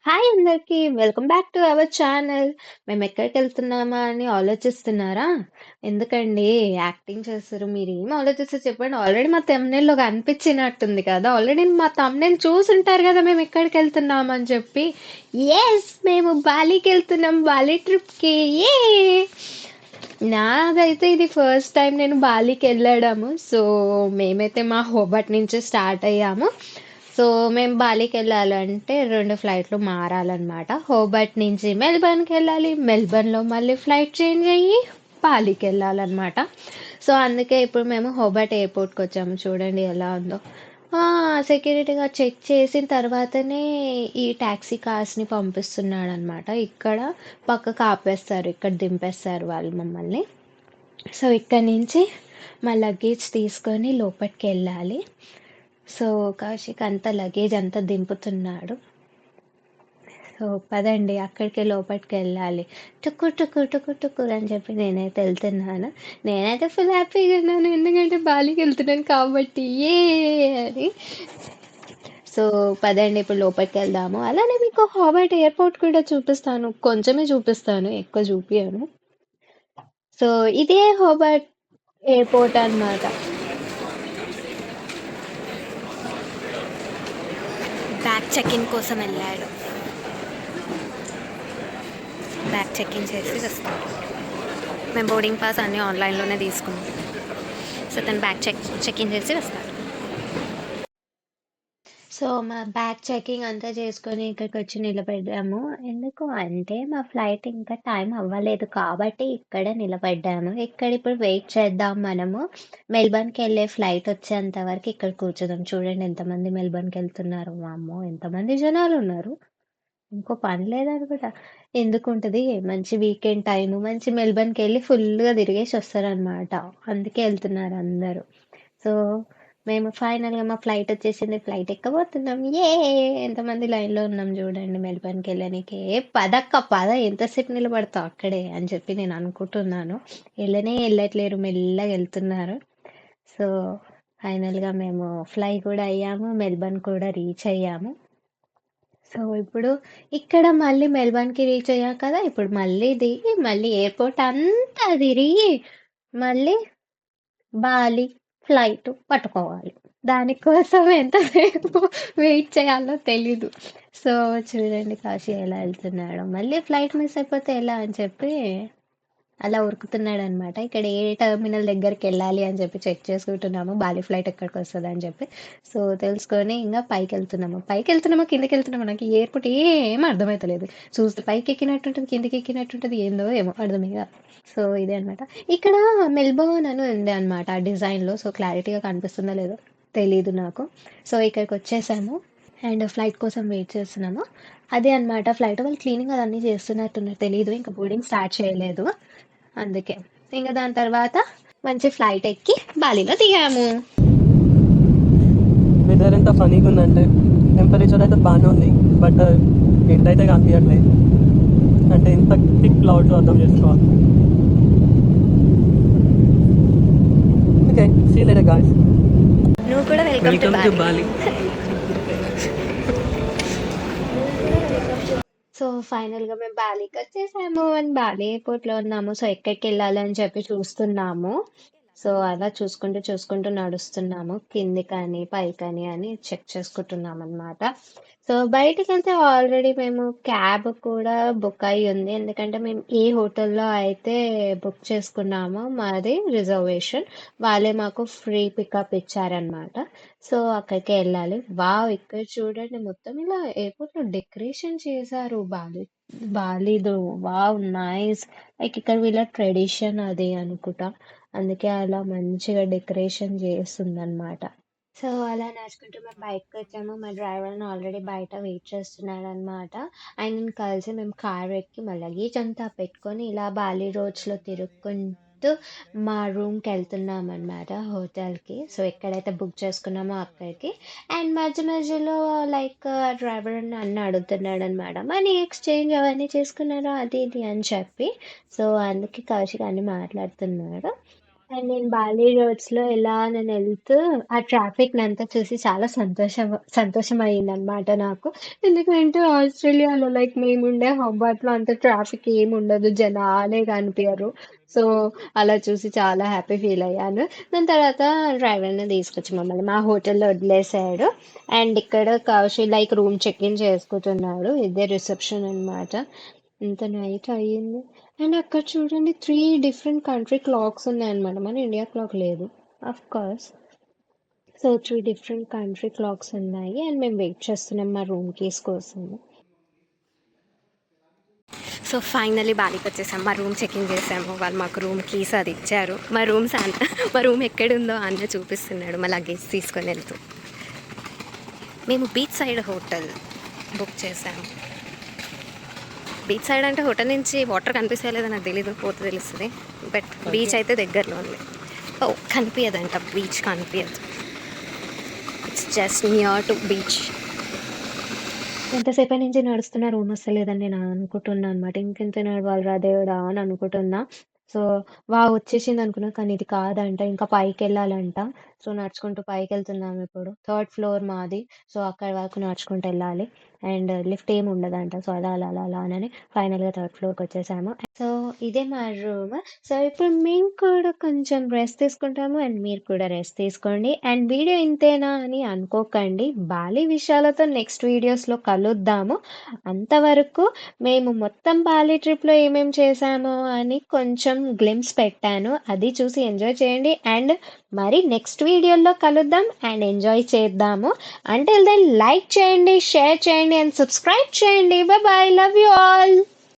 Hi అందరికి welcome back to our channel. మేము ఎక్కడికి వెళ్తున్నామా అని ఆలోచిస్తున్నారా? ఎందుకండి యాక్టింగ్ చేస్తారు? మీరు ఏం ఆలోచిస్తారు చెప్పండి. ఆల్రెడీ మా thumbnail లో కనిపించినట్టుంది కదా. ఆల్రెడీ మా thumbnail చూసుంటారు కదా మేము ఎక్కడికి వెళ్తున్నాం అని చెప్పి. ఎస్, మేము బాలీకి వెళ్తున్నాం, బాలీ ట్రిప్కి. ఏ నాకైతే ఇది ఫస్ట్ టైం నేను బాలీకి వెళ్ళడము. సో మేమైతే మా హోబర్ట్ నుంచి స్టార్ట్ అయ్యాము. సో మేము బాలీకి వెళ్ళాలంటే 2 ఫ్లైట్లు మారాలన్నమాట. హోబర్ట్ నుంచి మెల్బర్న్కి వెళ్ళాలి, మెల్బర్న్లో మళ్ళీ ఫ్లైట్ చేంజ్ అయ్యి బాలీకి వెళ్ళాలన్నమాట. సో అందుకే ఇప్పుడు మేము హోబర్ట్ ఎయిర్పోర్ట్కి వచ్చాము. చూడండి ఎలా ఉందో. సెక్యూరిటీగా చెక్ చేసిన తర్వాతనే ఈ ట్యాక్సీ కార్స్ని పంపిస్తున్నాడు అనమాట. ఇక్కడ పక్కకు ఆపేస్తారు, ఇక్కడ దింపేస్తారు వాళ్ళు మమ్మల్ని. సో ఇక్కడ నుంచి మా లగేజ్ తీసుకొని లోపలికి వెళ్ళాలి. సో కౌశిక్ అంతా లగేజ్ అంతా దింపుతున్నాడు. సో పదండి అక్కడికి లోపలికి వెళ్ళాలి. టుక్కు టుక్కు టుక్కు టుక్కు అని చెప్పి నేనైతే వెళ్తున్నాను. నేనైతే ఫుల్ హ్యాపీగా ఉన్నాను, ఎందుకంటే బాలికి వెళ్తున్నాను కాబట్టి ఏ అని. సో పదండి ఇప్పుడు లోపలికి వెళ్దాము. అలానే మీకు హాబర్ట్ ఎయిర్పోర్ట్ కూడా చూపిస్తాను, కొంచెమే చూపిస్తాను, ఎక్కువ చూపియను. సో ఇదే హాబర్ట్ ఎయిర్పోర్ట్ అన్నమాట. బ్యాగ్ చెక్ ఇన్ కోసం వెళ్ళాడు. బ్యాగ్ చెక్ ఇన్ చేసి వస్తాడు. మేము బోర్డింగ్ పాస్ అన్నీ ఆన్లైన్లోనే తీసుకున్నాం. సో తను బ్యాగ్ చెక్ ఇన్ చేసి వస్తాడు. సో మా బ్యాగ్ చెకింగ్ అంతా చేసుకొని ఇక్కడికి వచ్చి నిలబడ్డాము. ఎందుకు అంటే మా ఫ్లైట్ ఇంకా టైం అవ్వలేదు కాబట్టి ఇక్కడ నిలబడ్డాము. ఇక్కడ ఇప్పుడు వెయిట్ చేద్దాం మనము. మెల్బర్న్కి వెళ్ళే ఫ్లైట్ వచ్చేంత వరకు ఇక్కడ కూర్చుదాం. చూడండి ఎంతమంది మెల్బర్న్కి వెళ్తున్నారు. వామ్మో ఎంతమంది జనాలు ఉన్నారు. ఇంకో పని లేదనుకుంటా. ఎందుకుంటది, మంచి వీకెండ్ టైం, మంచి మెల్బర్న్కి వెళ్ళి ఫుల్గా తిరిగేసి వస్తారనమాట. అందుకే వెళ్తున్నారు అందరూ. సో మేము ఫైనల్గా మా ఫ్లైట్ వచ్చేసింది, ఫ్లైట్ ఎక్కబోతున్నాం. ఏ ఎంతమంది లైన్లో ఉన్నాం చూడండి మెల్బర్న్కి వెళ్ళడానికి. పదక్క పద, ఎంతసేపు నిలబడతావు అక్కడే అని చెప్పి నేను అనుకుంటున్నాను. వెళ్ళట్లేరు, మెల్లగా వెళ్తున్నారు. సో ఫైనల్గా మేము ఫ్లై కూడా అయ్యాము, మెల్బర్న్ కూడా రీచ్ అయ్యాము. సో ఇప్పుడు ఇక్కడ మళ్ళీ మెల్బర్న్కి రీచ్ అయ్యాం కదా, ఇప్పుడు మళ్ళీ దిగి మళ్ళీ ఎయిర్పోర్ట్ అంతా తిరిగి మళ్ళీ బాలి ఫ్లైట్ పట్టుకోవాలి. దానికోసం ఎంతసేపు వెయిట్ చేయాలో తెలీదు. సో చూడండి కాశీ ఎలా వెళ్తున్నాడో. మళ్ళీ ఫ్లైట్ మిస్ అయిపోతే ఎలా అని చెప్పి అలా ఉరుకుతున్నాడు అనమాట. ఇక్కడ ఏ టర్మినల్ దగ్గరికి వెళ్ళాలి అని చెప్పి చెక్ చేసుకుంటున్నాము, బాలి ఫ్లైట్ ఎక్కడికి వస్తుంది అని చెప్పి. సో తెలుసుకొని ఇంకా పైకి వెళ్తున్నామో కిందకి వెళ్తున్నామో నాకు ఎయిర్పోర్ట్ ఏం అర్థమవుతలేదు. చూస్తే పైకి ఎక్కినట్టుంటుంది, కిందకి ఎక్కినట్టుంటుంది, ఏందో ఏమో అర్థమేగా. సో ఇదే అనమాట. ఇక్కడ మెల్బోర్న్ అని ఉంది అనమాట ఆ డిజైన్లో. సో క్లారిటీగా కనిపిస్తుందో లేదో తెలీదు నాకు. సో ఇక్కడికి వచ్చేసాము అండ్ ఫ్లైట్ కోసం వెయిట్ చేస్తున్నాము. అదే అనమాట ఫ్లైట్ వాళ్ళు క్లీనింగ్ అదన్నీ చేస్తున్నట్టున్నారు, తెలీదు, ఇంకా బోర్డింగ్ స్టార్ట్ చేయలేదు. అందుకే ఇంకా దాని తర్వాత మంచి ఫ్లైట్ ఎక్కి బాలీలో దిగాము. వెదర్ ఎంత ఫనీగా ఉందంటే టెంపరేచర్ అయితే బాగానే ఉంది, బట్ ఎండ్ అయితే కనిపించట్లేదు. అంటే ఎంత థిక్ క్లౌడ్స్ అర్థం చేసుకోవాలి. Okay, see you later guys. నువ్వు కూడా వెల్కమ్ టు బాలి. సో ఫైనల్గా మేము బాలీకి వచ్చేసాము అండ్ బాలీ ఎయిర్పోర్ట్లో ఉన్నాము. సో ఎక్కడికి వెళ్ళాలి అని చెప్పి చూస్తున్నాము. సో అలా చూసుకుంటూ నడుస్తున్నాము, కింది కానీ పైకని అని చెక్ చేసుకుంటున్నాం అనమాట. సో బయటికి వెళ్తే ఆల్రెడీ మేము క్యాబ్ కూడా బుక్ అయి ఉంది, ఎందుకంటే మేము ఏ హోటల్లో అయితే బుక్ చేసుకున్నామో మాది రిజర్వేషన్, వాళ్ళే మాకు ఫ్రీ పికప్ ఇచ్చారనమాట. సో అక్కడికి వెళ్ళాలి. వావ్, ఇక్కడ చూడండి మొత్తం ఇలా ఎయిర్పోర్ట్ లో డెకరేషన్ చేశారు బాలీలో. Wow nice. లైక్ ఇక్కడ వీళ్ళ ట్రెడిషన్ అది అనుకుంటా, అందుకే అలా మంచిగా డెకరేషన్ చేస్తుందన్నమాట. సో అలా నడుచుకుంటూ మేము బయటకు వచ్చాము. మా డ్రైవర్ ఆల్రెడీ బయట వెయిట్ చేస్తున్నాడు అనమాట. ఆయనని కలిసి మేము కార్ ఎక్కి మా లగేజ్ అంతా పెట్టుకొని ఇలా బాలీ రోడ్స్లో తిరుక్కుంటూ మా రూమ్కి వెళ్తున్నాం అనమాట, హోటల్కి. సో ఎక్కడైతే బుక్ చేసుకున్నామో అక్కడికి. అండ్ మధ్యలో లైక్ డ్రైవర్ నన్ను అడుగుతున్నాడు అనమాట, మనీ ఎక్స్చేంజ్ అవన్నీ చేసుకున్నారా అది ఇది అని చెప్పి. సో అందుకే కౌశిక్ అన్ని మాట్లాడుతున్నాడు. అండ్ నేను బాలి రోడ్స్‌లో నేను వెళ్తూ ఆ ట్రాఫిక్‌నంతా చూసి చాలా సంతోషం అయిందనమాట నాకు. ఎందుకంటే ఆస్ట్రేలియాలో లైక్ మేముండే హోబార్ట్‌లో అంత ట్రాఫిక్ ఏముండదు. జనాలే కనిపియరు. సో, అలా చూసి చాలా హ్యాపీ ఫీల్ అయ్యాను. దాని తర్వాత డ్రైవర్‌ని తీసుకొచ్చి మమ్మల్ని మా హోటల్‌లో వదిలేసాడు. అండ్ ఇక్కడ Kaushi like room check in చేసుకుంటున్నాడు. ఇదే రిసెప్షన్ అన్నమాట. ఇంత నైట్ అయ్యింది. అండ్ అక్కడ చూడండి 3 డిఫరెంట్ కంట్రీ క్లాక్స్ ఉన్నాయన్నమాట. మన ఇండియా క్లాక్ లేదు. Of course. So 3 different country clocks ఉన్నాయి. అండ్ మేము వెయిట్ చేస్తున్నాం మా రూమ్ కీస్ కోసం. సో ఫైనల్లీ బాలికి వచ్చేసాం. మా రూమ్ చెకింగ్ చేసాము. వాళ్ళు మాకు రూమ్ కీస్ అది ఇచ్చారు. మా రూమ్ ఎక్కడుందో అన్న చూపిస్తున్నాడు మా లగేజ్ తీసుకొని వెళ్తూ. మేము బీచ్ సైడ్ హోటల్ బుక్ చేసాము. బీచ్ సైడ్ అంటే హోటల్ నుంచి వాటర్ కనిపిస్తలేదో నాకు తెలీదు, పోతే తెలుస్తుంది. బట్ బీచ్ అయితే దగ్గరలో ఉంది. ఓ కనిపించదంట, బీచ్ కనిపించదు. It's just near to beach. ఎంతసేపటి నుంచి నడుస్తున్నా రూమ్ వస్తలేదని నేను అనుకుంటున్నా అనమాట. ఇంకెంత నడవాలిరా దేవుడా అని అనుకుంటున్నా. సో, వచ్చేసింది అనుకున్నా. కానీ ఇది కాదంట. ఇంకా పైకెళ్ళాలంట. సో, నడుచుకుంటూ పైకెళ్తున్నాము ఇప్పుడు. థర్డ్ ఫ్లోర్ మాది. సో, అక్కడి వరకు నడుచుకుంటూ వెళ్ళాలి. అండ్ లిఫ్ట్ ఏమి ఉండదంట. సో, అలా అని ఫైనల్‌గా థర్డ్ ఫ్లోర్‌కి వచ్చేసాము. సో, ఇదే మా రూమ్. సో, ఇప్పుడు మేము కూడా కొంచెం రెస్ట్ తీసుకుంటాము. అండ్ మీరు కూడా రెస్ట్ తీసుకోండి. అండ్ వీడియో ఇంతేనా అని అనుకోకండి. బాలి విషయాలతో నెక్స్ట్ వీడియోస్‌లో కలుద్దాము. అంతవరకు మేము మొత్తం బాలి ట్రిప్‌లో ఏమేం చేశామో అని కొంచెం గ్లింప్స్ పెట్టాను. అది చూసి ఎంజాయ్ చేయండి. అండ్ మరి నెక్స్ట్ వీడియోలో కలుద్దాం అండ్ ఎంజాయ్ చేద్దాము. అంటిల్ దెన్ లైక్ చేయండి, షేర్ చేయండి అండ్ సబ్స్క్రైబ్ చేయండి. Bye bye. Love you all.